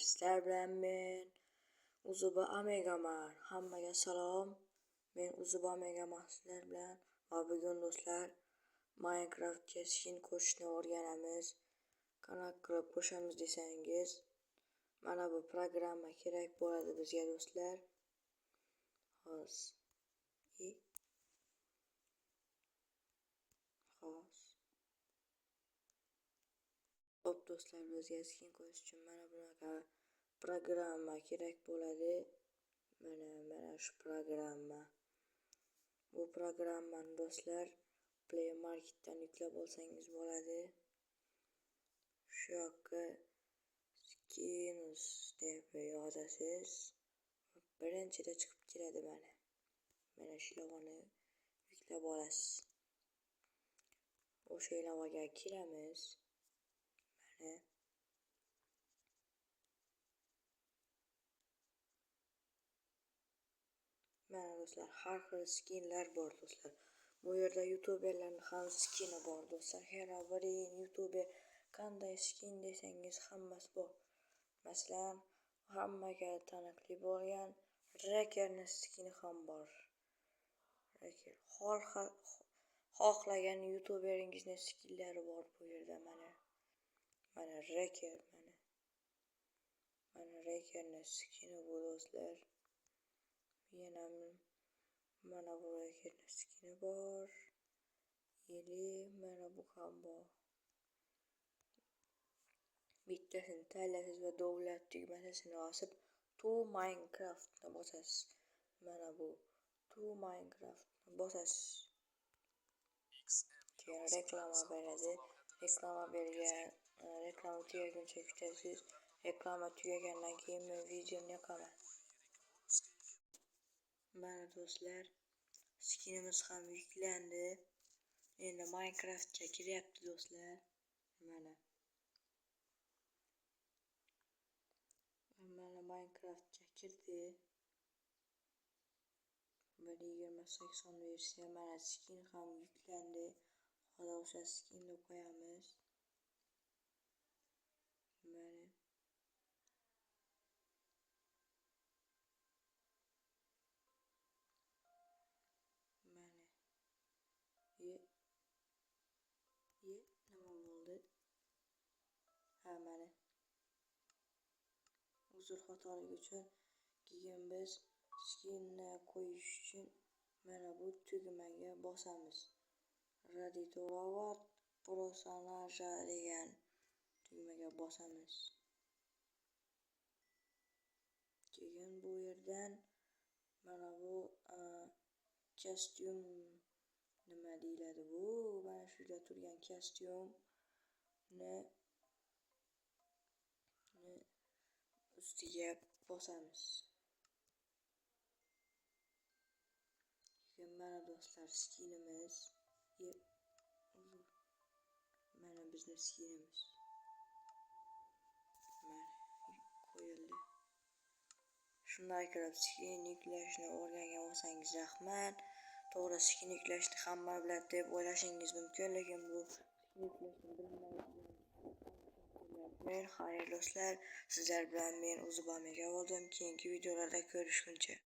Sizlar bilan men Uzuba Amegaman. Hammaga salom. Men Uzuba Amegaman sizlar bilan va bugun do'stlar Minecraftga skin qo'shishni o'rganamiz. Qanaqa qilib qo'shamiz desangiz, mana bu programma kerak bo'ladi bizga do'stlar. Xo'sh. Xo'p do'stlar, bizga skin qo'yish uchun mana bunaqa programma kerak bo'ladi. Mana shu programma. Bu programmani do'stlar Play Marketdan yuklab olsangiz bo'ladi. Shu yoqqa skins deb yozasiz. Birinchida chiqib keladi mana. Mana shu ilovani yuklab olasiz. O'sha ilovaga kiramiz. Mana do'stlar, har xil skinlar bor do'stlar. Bu yerda youtuberlarning ham skini bor do'stlar. Har bir youtuber qanday skin desangiz hammasi bor. Masalan, hammaga taniqli bo'lgan Rakerning skini ham bor. Raker xohlagan youtuberingizni skinlari bor bu yerda mana. Mana Raker mana. Mana Rakerning skini bu do'stlar. Yana mana bu Rakerning skini bor. Mana bu ham bor. Bittasini tanlaysiz va davlat tugmasini bosib To Minecraftni bosasiz. Mana bu To Minecraftni bosasiz. Keyin reklama beradi. Reklama tugaguncha kutasiz. Reklama tugagandan keyin men videoni yoqaman. Mana do'stlar, skinimiz ham yuklandi. Endi Minecraftga kiryapti do'stlar. Mana Minecraftga kirdi. 1.28 versiya. Mana skin ham yuklandi. Hozir o'sha skinni qo'yamiz. Mana nima bo'ldi? Ha, mana uzr, xatolik uchun keyin biz skinni qo'yish uchun mana bu tugmaga bosamiz. Ready to load personaja degan tugmaga bosamiz. Keyin bu yerdan mana bu kostyum nima deyiladi bu? Mana shu yerda turgan kostyumni ustiga bosamiz. Keyin mana do'stlar skinimiz. Mana bizning skinimiz. Mana qo'yildi. Shunday qilib skin yuklashni o'rgangan bo'lsangiz rahmat. To'g'ri, skin yuklashni hamma biladi deb o'ylashingiz mumkin, lekin bu yuklashni bilmaydigan. Men xayr do'stlar, sizlar bilan men Uzuba Amegaman bo'ldim. Keyingi videolarda ko'rishguncha